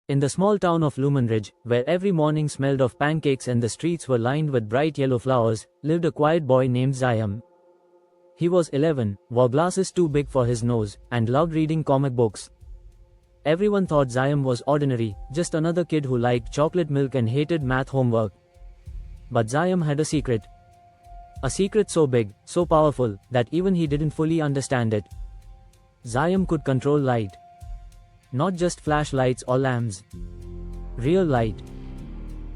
In the small town of Lumenridge, where every morning smelled of pancakes and the streets were lined with bright yellow flowers, lived a quiet boy named Zayam. He was 11, wore glasses too big for his nose, and loved reading comic books. Everyone thought Zayam was ordinary, just another kid who liked chocolate milk and hated math homework. But Zayam had a secret. A secret so big, so powerful, that even he didn't fully understand it. Zayam could control light. Not just flashlights or lamps. Real light.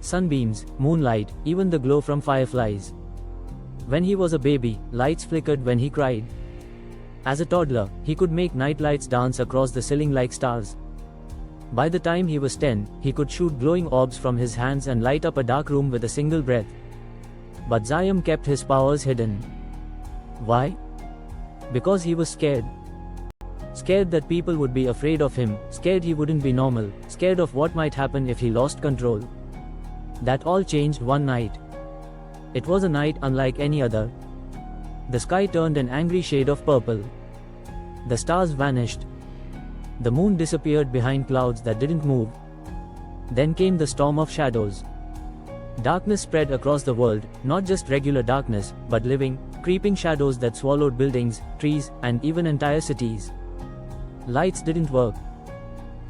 Sunbeams, moonlight, even the glow from fireflies. When he was a baby, lights flickered when he cried. As a toddler, he could make nightlights dance across the ceiling like stars. By the time he was 10, he could shoot glowing orbs from his hands and light up a dark room with a single breath. But Zayam kept his powers hidden. Why? Because he was scared. Scared that people would be afraid of him, scared he wouldn't be normal, scared of what might happen if he lost control. That all changed one night. It was a night unlike any other. The sky turned an angry shade of purple. The stars vanished. The moon disappeared behind clouds that didn't move. Then came the storm of shadows. Darkness spread across the world, not just regular darkness, but living, creeping shadows that swallowed buildings, trees, and even entire cities. Lights didn't work.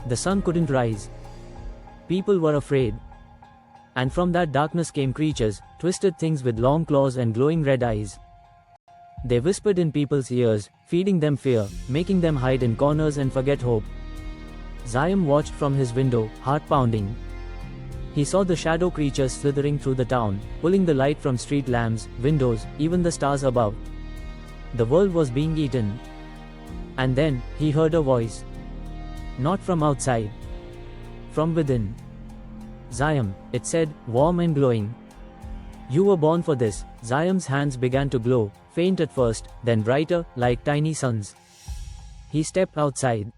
The sun couldn't rise. People were afraid. And from that darkness came creatures, twisted things with long claws and glowing red eyes. They whispered in people's ears, feeding them fear, making them hide in corners and forget hope. Zayam watched from his window, heart pounding. He saw the shadow creatures slithering through the town, pulling the light from street lamps, windows, even the stars above. The world was being eaten. And then, he heard a voice. Not from outside. From within. Zayam, it said, warm and glowing. You were born for this. Zayam's hands began to glow, faint at first, then brighter, like tiny suns. He stepped outside.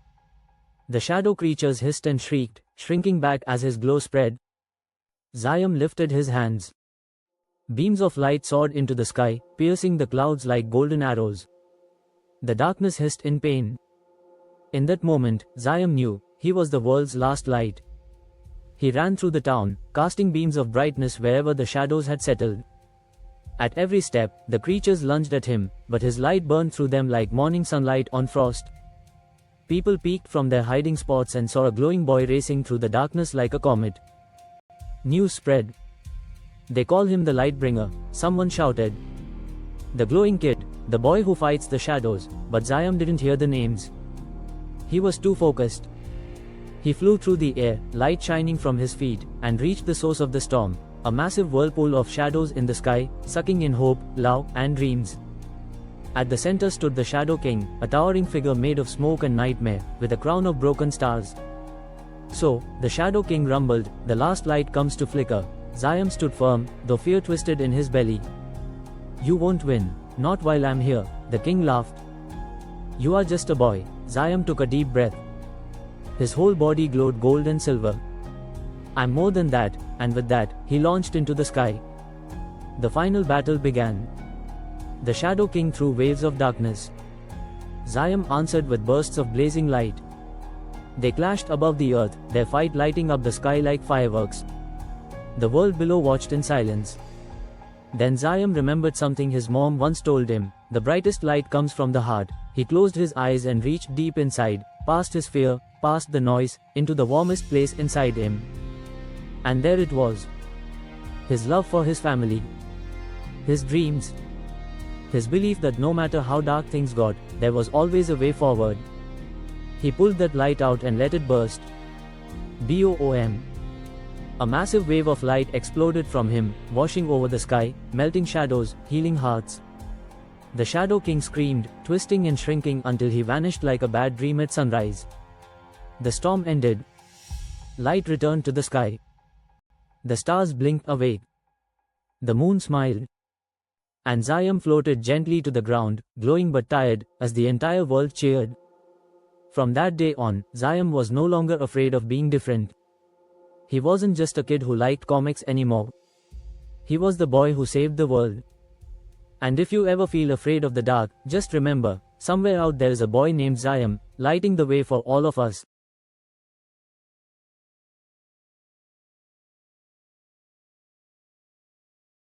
The shadow creatures hissed and shrieked, shrinking back as his glow spread. Zayam lifted his hands. Beams of light soared into the sky, piercing the clouds like golden arrows. The darkness hissed in pain. In that moment, Zayam knew, he was the world's last light. He ran through the town, casting beams of brightness wherever the shadows had settled. At every step, the creatures lunged at him, but his light burned through them like morning sunlight on frost. People peeked from their hiding spots and saw a glowing boy racing through the darkness like a comet. News spread. They call him the Lightbringer, someone shouted. The glowing kid, the boy who fights the shadows, but Zayam didn't hear the names. He was too focused. He flew through the air, light shining from his feet, and reached the source of the storm, a massive whirlpool of shadows in the sky, sucking in hope, love, and dreams. At the center stood the Shadow King, a towering figure made of smoke and nightmare, with a crown of broken stars. So, the Shadow King rumbled, the last light comes to flicker. Zayam stood firm, though fear twisted in his belly. You won't win. Not while I'm here, the king laughed. You are just a boy. Zayam took a deep breath. His whole body glowed gold and silver. I'm more than that, and with that, he launched into the sky. The final battle began. The Shadow King threw waves of darkness. Zayam answered with bursts of blazing light. They clashed above the earth, their fight lighting up the sky like fireworks. The world below watched in silence. Then Zayam remembered something his mom once told him, the brightest light comes from the heart. He closed his eyes and reached deep inside, past his fear, past the noise, into the warmest place inside him. And there it was. His love for his family. His dreams. His belief that no matter how dark things got, there was always a way forward. He pulled that light out and let it burst. Boom. A massive wave of light exploded from him, washing over the sky, melting shadows, healing hearts. The Shadow King screamed, twisting and shrinking until he vanished like a bad dream at sunrise. The storm ended. Light returned to the sky. The stars blinked awake. The moon smiled. And Zayam floated gently to the ground, glowing but tired, as the entire world cheered. From that day on, Zayam was no longer afraid of being different. He wasn't just a kid who liked comics anymore. He was the boy who saved the world. And if you ever feel afraid of the dark, just remember, somewhere out there is a boy named Zayam, lighting the way for all of us.